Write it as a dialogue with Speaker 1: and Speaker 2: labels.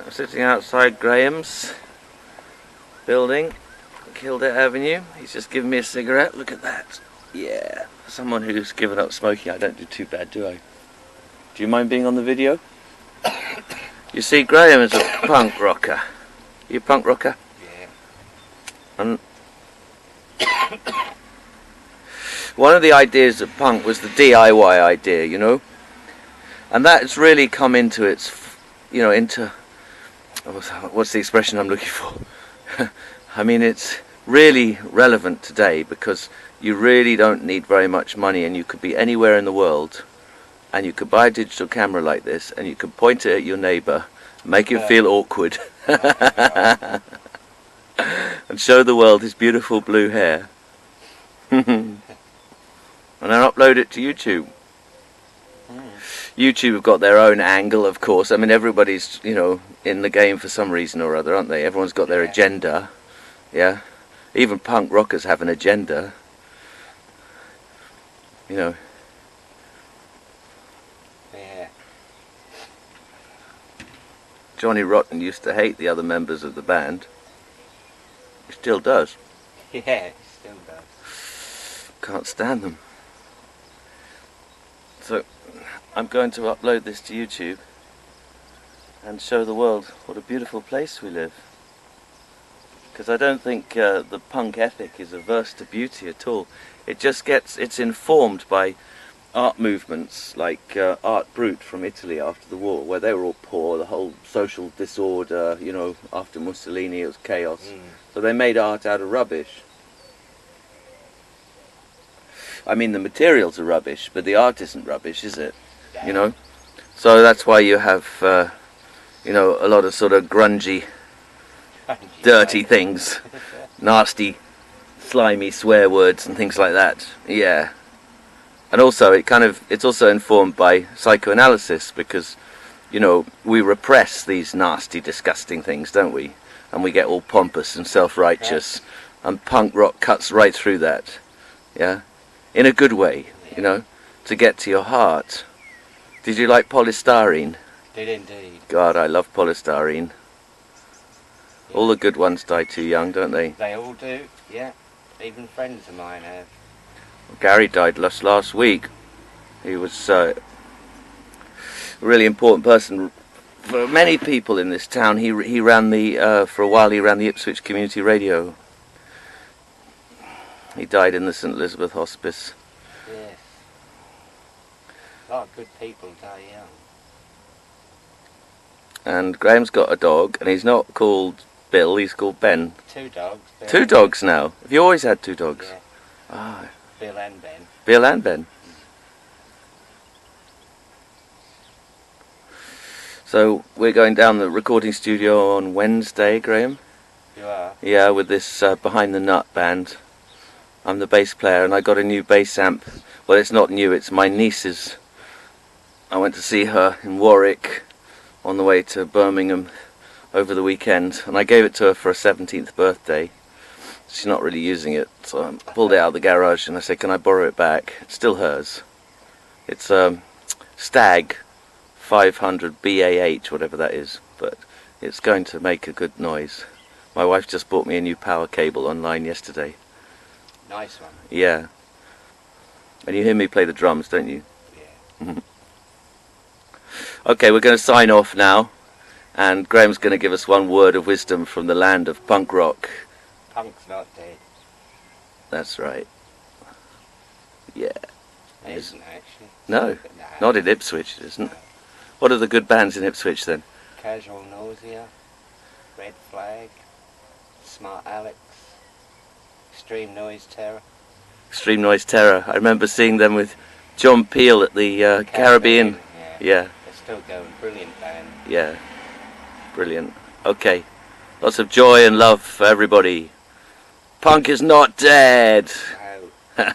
Speaker 1: Sitting outside Graham's building, Kildare Avenue. He's just given me a cigarette. Look at that. Yeah, someone who's given up smoking. I don't do too bad, do I? Do you mind being on the video? You see, Graham is a punk rocker. You a punk rocker?
Speaker 2: Yeah.
Speaker 1: And one of the ideas of punk was the DIY idea, you know, and that's really come into its, into what's the expression I'm looking for? I mean, it's really relevant today because you really don't need very much money, and you could be anywhere in the world, and you could buy a digital camera like this, and you could point it at your neighbour, make him feel awkward, and show the world his beautiful blue hair. And then upload it to YouTube. YouTube have got their own angle, of course. I mean, everybody's, in the game for some reason or other, aren't they? Everyone's got their agenda. Yeah? Even punk rockers have an agenda.
Speaker 2: Yeah.
Speaker 1: Johnny Rotten used to hate the other members of the band. He still does.
Speaker 2: Yeah, he still does.
Speaker 1: Can't stand them. So, I'm going to upload this to YouTube and show the world what a beautiful place we live. Because I don't think the punk ethic is averse to beauty at all. It's informed by art movements like Art Brut from Italy after the war, where they were all poor, the whole social disorder, after Mussolini it was chaos. So they made art out of rubbish. I mean, the materials are rubbish, but the art isn't rubbish, is it? So that's why you have, a lot of sort of grungy, dirty things, nasty, slimy swear words and things like that. Yeah. And also, it's also informed by psychoanalysis because, we repress these nasty, disgusting things, don't we? And we get all pompous and self-righteous, and punk rock cuts right through that. Yeah. In a good way, to get to your heart. Did you like Polystyrene?
Speaker 2: Did indeed.
Speaker 1: God, I love Polystyrene. Yeah. All the good ones die too young, don't they?
Speaker 2: They all do, yeah. Even friends of mine have.
Speaker 1: Gary died last week. He was a really important person for many people in this town. He ran for a while he ran the Ipswich Community Radio. He died in the St Elizabeth Hospice.
Speaker 2: Yes. A lot of good people die young.
Speaker 1: And Graham's got a dog, and he's not called Bill, he's called Ben.
Speaker 2: 2 dogs. Bill
Speaker 1: 2 dogs now? Have you always had 2 dogs?
Speaker 2: Yeah.
Speaker 1: Ah.
Speaker 2: Bill and Ben.
Speaker 1: Bill and Ben. So we're going down the recording studio on Wednesday, Graham?
Speaker 2: You are?
Speaker 1: Yeah, with this Behind the Nut band. I'm the bass player, and I got a new bass amp. Well, it's not new, it's my niece's. I went to see her in Warwick on the way to Birmingham over the weekend, and I gave it to her for her 17th birthday. She's not really using it, so I pulled it out of the garage and I said, can I borrow it back? It's still hers. It's Stag 500 BAH, whatever that is, but it's going to make a good noise. My wife just bought me a new power cable online yesterday.
Speaker 2: Nice one.
Speaker 1: Yeah. And you hear me play the drums, don't you?
Speaker 2: Yeah.
Speaker 1: Okay, we're going to sign off now, and Graham's going to give us one word of wisdom from the land of punk rock.
Speaker 2: Punk's not dead.
Speaker 1: That's right. Yeah.
Speaker 2: It isn't actually.
Speaker 1: No, not in Ipswich it isn't. What are the good bands in Ipswich then?
Speaker 2: Casual Nausea, Red Flag, Smart Alex, Extreme Noise Terror.
Speaker 1: Extreme Noise Terror. I remember seeing them with John Peel at the Caribbean. Yeah.
Speaker 2: They're still going. Brilliant band.
Speaker 1: Yeah. Brilliant. Okay. Lots of joy and love for everybody. Punk is not dead.
Speaker 2: No.